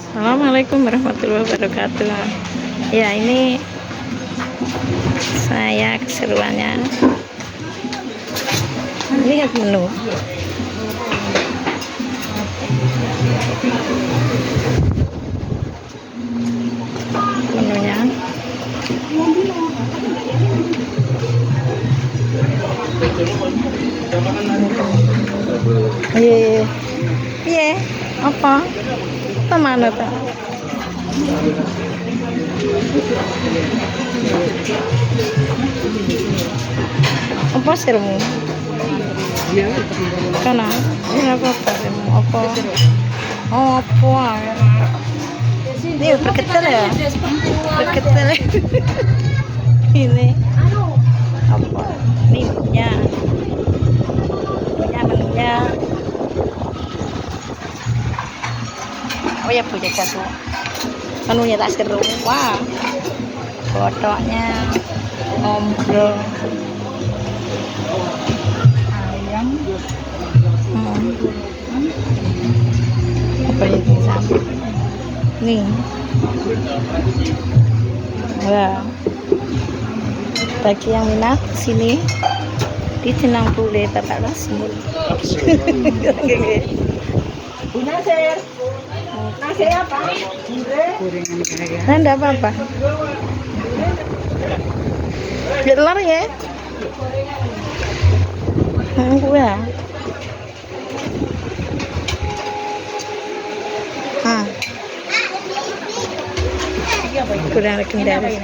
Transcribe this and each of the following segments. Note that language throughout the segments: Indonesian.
Assalamualaikum warahmatullahi wabarakatuh. Ya, ini saya keseruannya lihat menu. Menunya iya iya apa mana tuh apa sermu kana ini apa sermu apa oh apa ini berketel ya berketel ini apa menunya menunya oh ya punya satu menunya tak seru. Wah, fotonya ngobrol ayam apa ini sama nih. Wah, bagi yang minat sini di Tenang Bule Bapak Lasmul. Nasi apa? Enggak apa-apa. Biar telur ya. Gua. Kurang kendali.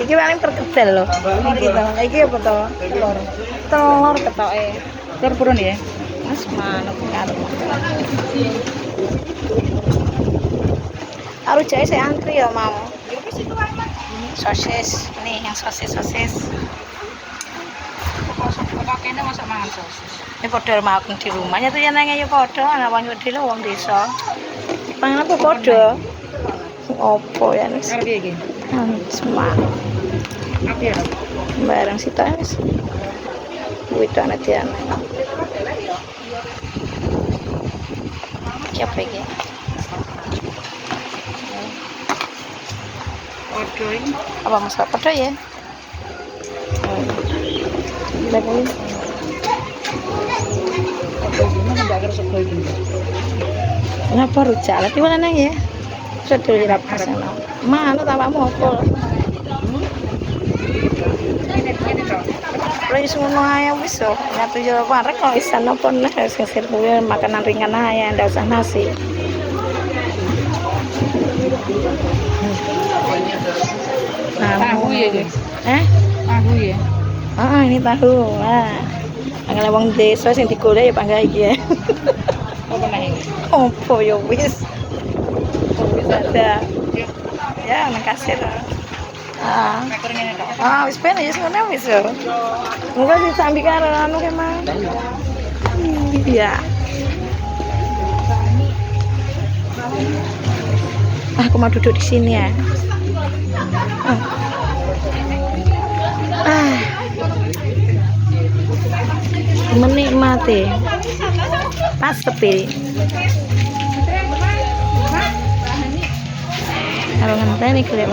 Iki paling perkedel loh. Iki to. Iki apa to? Telur. Telur ketoke. Telur purun ya? Mas manuk karo. Harus jahe saya antri ya mau. Sosis, nih yang sosis. Pakainya masak mangan sosis. Ini podo mau di rumahnya tuh yang nanya ya podo, anak wong di lo wong desa. Pangan apa podo? Opo ya nih? Arep iki. Semua. Apa ya? Barang si tas. Itu anak dia. Siapa ini? Podo ini. Apa masalah podo ya? Lagi. Podo ini enggak kerasa iki. Kenapa rujak? Lagi mana nang ya? Sudah dirapkan sana. Mana tawamu apa? Lagi semua ayam bisa. Nyatu jawab warek kalau isan apa nih harus ngasih makanan ringan aja, ndak usah nasi. Tahu ya, guys. Tahu ya. Ini tahu. Wah. Angel wong desa sing digolek ya pangga iki ya. Apa nih? Opo ya wis. Wis ada. Ya, makasih lah. Wis ben ya ngono wis yo. Enggak sih sambil karo anu ke mah. Iya. Aku mau duduk di sini ya. Menikmati pas sepi kalau ngenteni gelem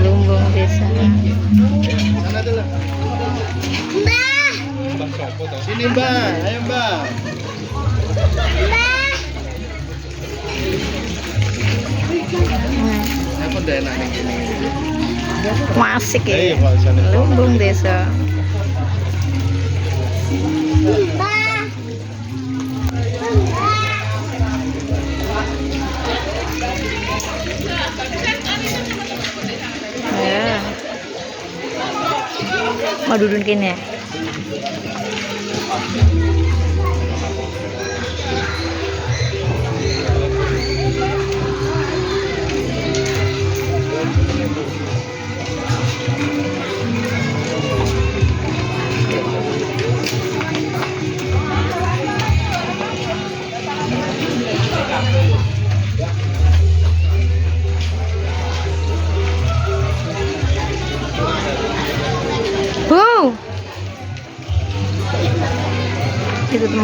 lumbung desa. Sini Mbak, ayo Mbak. Apa udah enak nih gini? Masik ya. Iya, Pak, sana. Lumbung desa. Ya. Mau duduk kini ya?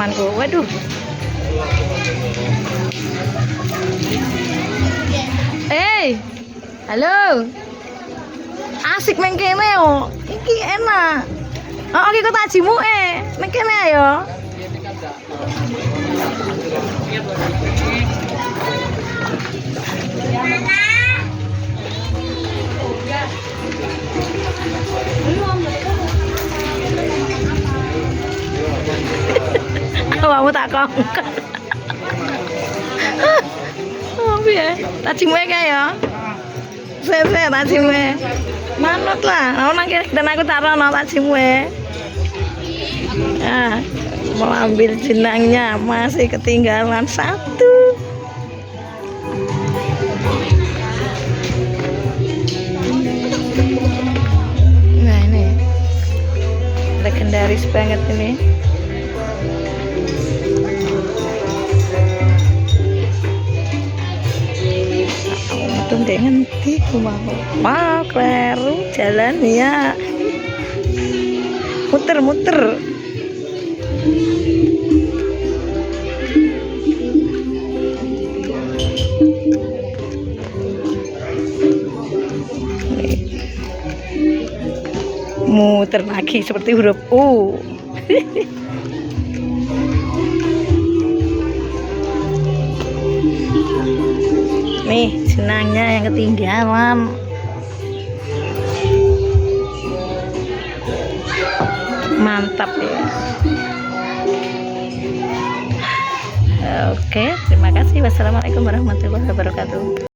temanku. Waduh. Halo. Asik nang kene yo. Iki enak. Oh, iki kok tajimu nang kene ayo. Kamu tak kongkon. Oh piye? Tajimu kae ya. Saya tajimu. Manut lah. Nang kene dan aku tarono tajimu. Ah, mau ambil jenangnya masih ketinggalan satu. Nah ini legendaris banget ini. Untung deh ngerti mau kleru jalan ya. Muter-muter. Muter lagi seperti huruf U. Nih jenangnya yang ketinggalan. Mantap ya. Oke, terima kasih. Wassalamualaikum warahmatullahi wabarakatuh.